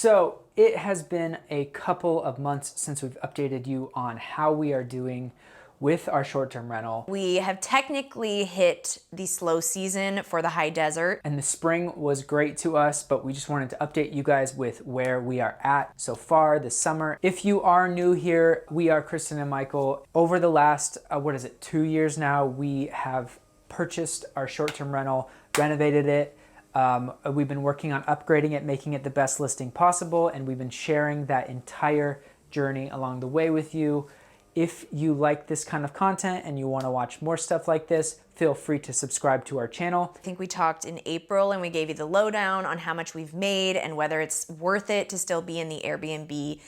So it has been a couple of months since we've updated you on how we are doing with our short-term rental. We have technically hit the slow season for the high desert. And the spring was great to us, but we just wanted to update you guys with where we are at so far this summer. If you are new here, we are Kristen and Michael. Over the last, 2 years now, we have purchased our short-term rental, renovated it. We've been working on upgrading it, making it the best listing possible, and we've been sharing that entire journey along the way with you. If you like this kind of content and you want to watch more stuff like this, feel free to subscribe to our channel. I think we talked in April and we gave you the lowdown on how much we've made and whether it's worth it to still be in the Airbnb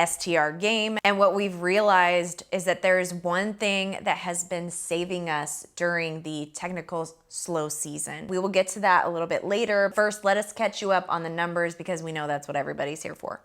STR game. And what we've realized is that there is one thing that has been saving us during the technical slow season. We will get to that a little bit later. First, let us catch you up on the numbers because we know that's what everybody's here for.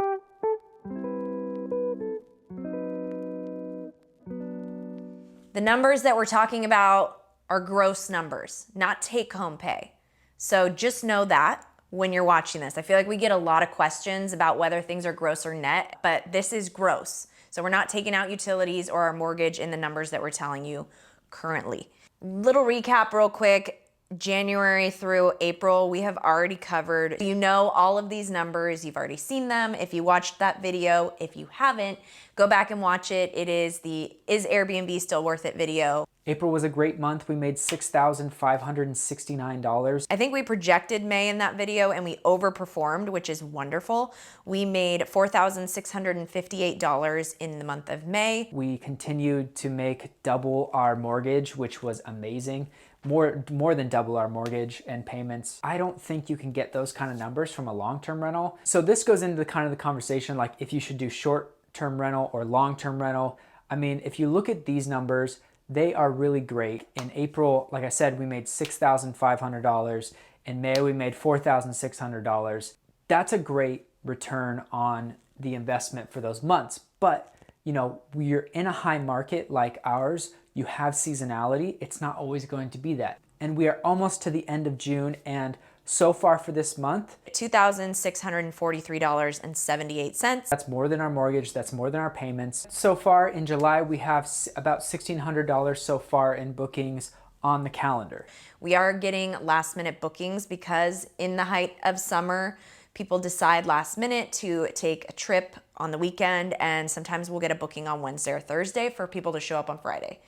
The numbers that we're talking about are gross numbers, not take-home pay. So just know that when you're watching this. I feel like we get a lot of questions about whether things are gross or net, but this is gross. So we're not taking out utilities or our mortgage in the numbers that we're telling you currently. Little recap real quick. January through April, we have already covered, you know, all of these numbers. You've already seen them. If you watched that video, if you haven't, go back and watch it. It is the Is Airbnb Still Worth It video. April was a great month. We made $6,569. I think we projected May in that video and we overperformed, which is wonderful. We made $4,658 in the month of May. We continued to make double our mortgage, which was amazing. More than double our mortgage and payments. I don't think you can get those kind of numbers from a long-term rental. So this goes into the conversation, like if you should do short-term rental or long-term rental. I mean, if you look at these numbers, they are really great. In April, like I said, we made $6,500. In May, we made $4,600. That's a great return on the investment for those months. But, you know, we're in a high market like ours. You have seasonality. It's not always going to be that. And we are almost to the end of June, and so far for this month, $2,643.78. That's more than our mortgage, that's more than our payments. So far in July, we have about $1,600 so far in bookings on the calendar. We are getting last minute bookings because in the height of summer, people decide last minute to take a trip on the weekend, and sometimes we'll get a booking on Wednesday or Thursday for people to show up on Friday.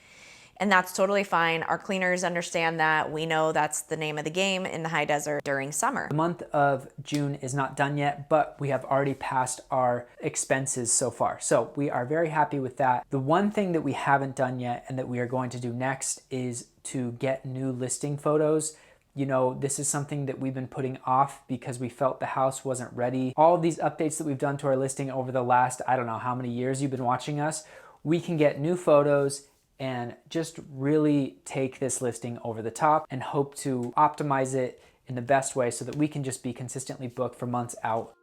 And that's totally fine. Our cleaners understand that. We know that's the name of the game in the high desert during summer. The month of June is not done yet, but we have already passed our expenses so far. So we are very happy with that. The one thing that we haven't done yet and that we are going to do next is to get new listing photos. You know, this is something that we've been putting off because we felt the house wasn't ready. All of these updates that we've done to our listing over the last, I don't know how many years you've been watching us, we can get new photos and just really take this listing over the top and hope to optimize it in the best way so that we can just be consistently booked for months out.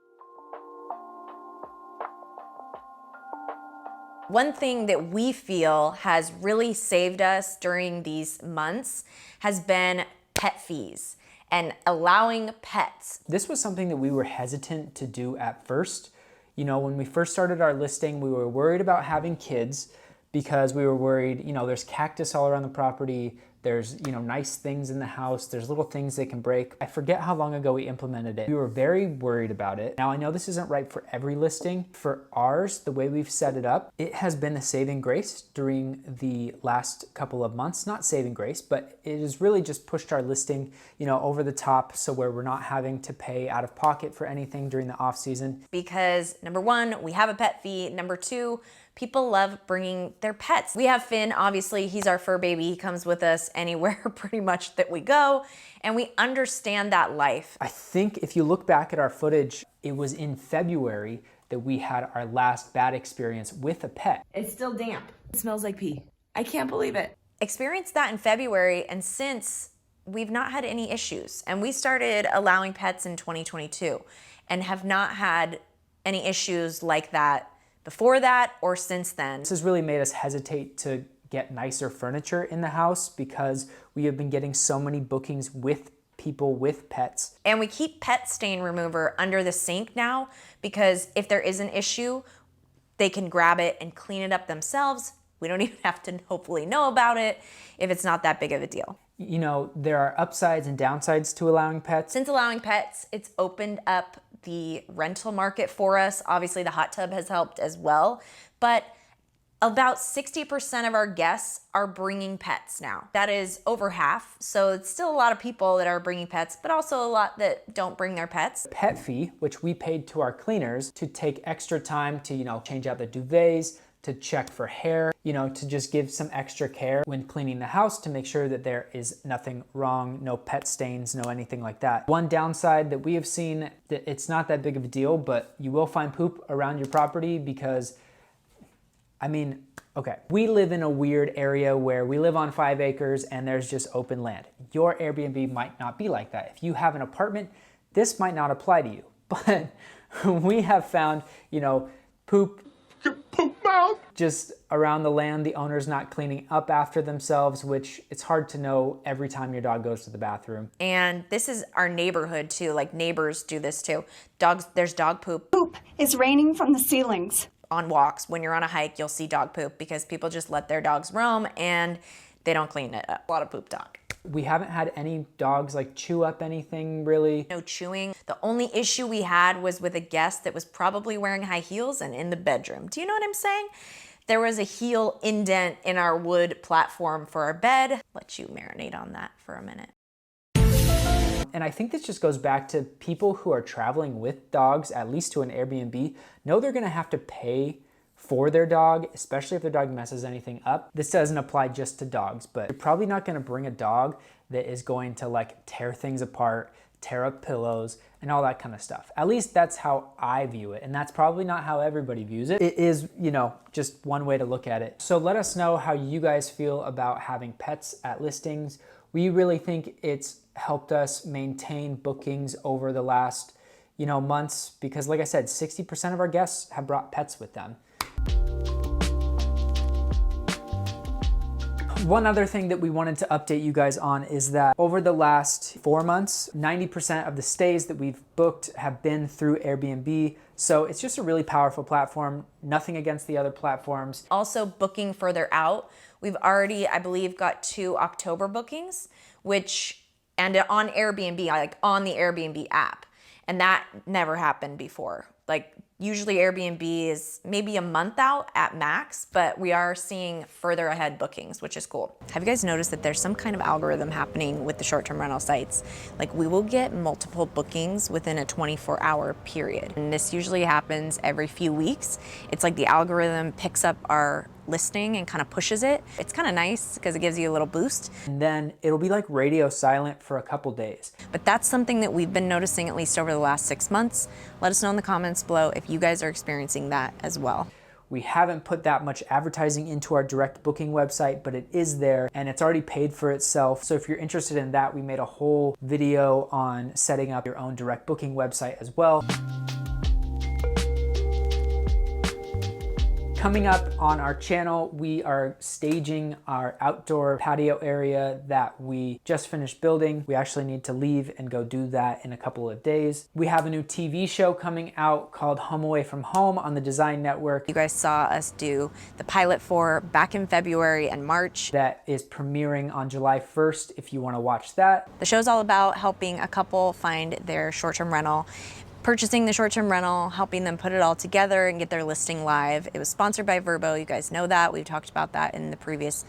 One thing that we feel has really saved us during these months has been pet fees and allowing pets. This was something that we were hesitant to do at first. You know, when we first started our listing, we were worried about having kids because we were worried, you know, there's cactus all around the property, there's, you know, nice things in the house, there's little things they can break. I forget how long ago we implemented it. We were very worried about it. Now I know this isn't right for every listing. For ours, the way we've set it up, it has been a saving grace during the last couple of months. Not saving grace, but it has really just pushed our listing, you know, over the top, so where we're not having to pay out of pocket for anything during the off season. Because number one, we have a pet fee. Number two, people love bringing their pets. We have Finn, obviously, he's our fur baby. He comes with us anywhere pretty much that we go, and we understand that life. I think if you look back at our footage, it was in February that we had our last bad experience with a pet. It's still damp. It smells like pee. I can't believe it. Experienced that in February, and since we've not had any issues. And we started allowing pets in 2022 and have not had any issues like that before that or since then. This has really made us hesitate to get nicer furniture in the house because we have been getting so many bookings with people with pets. And we keep pet stain remover under the sink now because if there is an issue, they can grab it and clean it up themselves. We don't even have to hopefully know about it if it's not that big of a deal. You know, there are upsides and downsides to allowing pets. Since allowing pets, it's opened up the rental market for us. Obviously, the hot tub has helped as well, but about 60% of our guests are bringing pets now. That is over half, so it's still a lot of people that are bringing pets, but also a lot that don't bring their pets. Pet fee, which we paid to our cleaners to take extra time to, change out the duvets, to check for hair, to just give some extra care when cleaning the house to make sure that there is nothing wrong, no pet stains, no anything like that. One downside that we have seen, that it's not that big of a deal, but you will find poop around your property because, okay, we live in a weird area where we live on 5 acres and there's just open land. Your Airbnb might not be like that. If you have an apartment, this might not apply to you, but we have found, poop just around the land, the owner's not cleaning up after themselves, which it's hard to know every time your dog goes to the bathroom. And this is our neighborhood too, like neighbors do this too. There's dog poop. Poop is raining from the ceilings. On walks, when you're on a hike, you'll see dog poop because people just let their dogs roam and they don't clean it up. A lot of poop dog. We haven't had any dogs chew up anything really. No chewing. The only issue we had was with a guest that was probably wearing high heels and in the bedroom. Do you know what I'm saying? There was a heel indent in our wood platform for our bed. Let you marinate on that for a minute. And I think this just goes back to people who are traveling with dogs, at least to an Airbnb, know they're gonna have to pay for their dog, especially if their dog messes anything up. This doesn't apply just to dogs, but you're probably not gonna bring a dog that is going to tear things apart, tear up pillows, and all that kind of stuff. At least that's how I view it, and that's probably not how everybody views it. It is, just one way to look at it. So let us know how you guys feel about having pets at listings. We really think it's helped us maintain bookings over the last, months, because like I said, 60% of our guests have brought pets with them. One other thing that we wanted to update you guys on is that over the last 4 months, 90% of the stays that we've booked have been through Airbnb. So it's just a really powerful platform, nothing against the other platforms. Also booking further out. We've already, I believe, got 2 October bookings, and on Airbnb, on the Airbnb app. And that never happened before. Usually Airbnb is maybe a month out at max, but we are seeing further ahead bookings, which is cool. Have you guys noticed that there's some kind of algorithm happening with the short-term rental sites? We will get multiple bookings within a 24-hour period. And this usually happens every few weeks. It's like the algorithm picks up our listing and kind of pushes it. It's kind of nice because it gives you a little boost. And then it'll be radio silent for a couple days. But that's something that we've been noticing at least over the last 6 months. Let us know in the comments below if you guys are experiencing that as well. We haven't put that much advertising into our direct booking website, but it is there and it's already paid for itself. So if you're interested in that, we made a whole video on setting up your own direct booking website as well. Coming up on our channel, we are staging our outdoor patio area that we just finished building. We actually need to leave and go do that in a couple of days. We have a new TV show coming out called Home Away from Home on the Design Network. You guys saw us do the pilot for back in February and March. That is premiering on July 1st if you want to watch that. The show's all about helping a couple find their short-term rental, purchasing the short-term rental, helping them put it all together and get their listing live. It was sponsored by Verbo. You guys know that. We've talked about that in the previous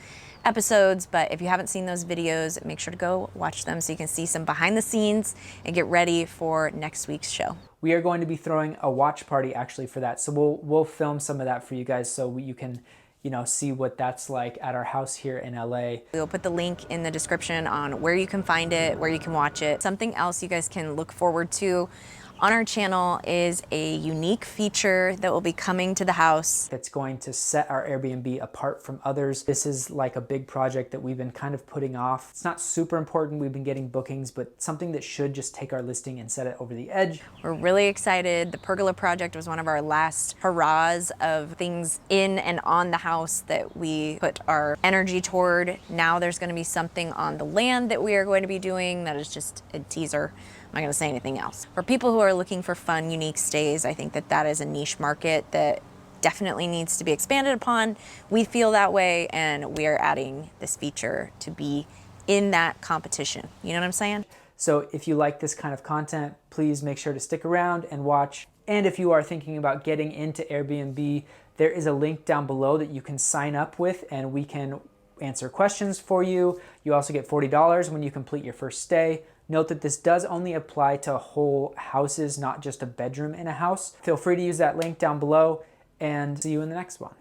episodes, but if you haven't seen those videos, make sure to go watch them so you can see some behind the scenes and get ready for next week's show. We are going to be throwing a watch party actually for that. So we'll film some of that for you guys so you can see what that's like at our house here in LA. We'll put the link in the description on where you can find it, where you can watch it. Something else you guys can look forward to on our channel is a unique feature that will be coming to the house. That's going to set our Airbnb apart from others. This is like a big project that we've been kind of putting off. It's not super important, we've been getting bookings, but something that should just take our listing and set it over the edge. We're really excited. The pergola project was one of our last hurrahs of things in and on the house that we put our energy toward. Now there's going to be something on the land that we are going to be doing that is just a teaser. I'm not going to say anything else. For people who are looking for fun, unique stays, I think that that is a niche market that definitely needs to be expanded upon. We feel that way, and we are adding this feature to be in that competition. You know what I'm saying? So if you like this kind of content, please make sure to stick around and watch. And if you are thinking about getting into Airbnb, there is a link down below that you can sign up with, and we can answer questions for you. You also get $40 when you complete your first stay. Note that this does only apply to whole houses, not just a bedroom in a house. Feel free to use that link down below, and see you in the next one.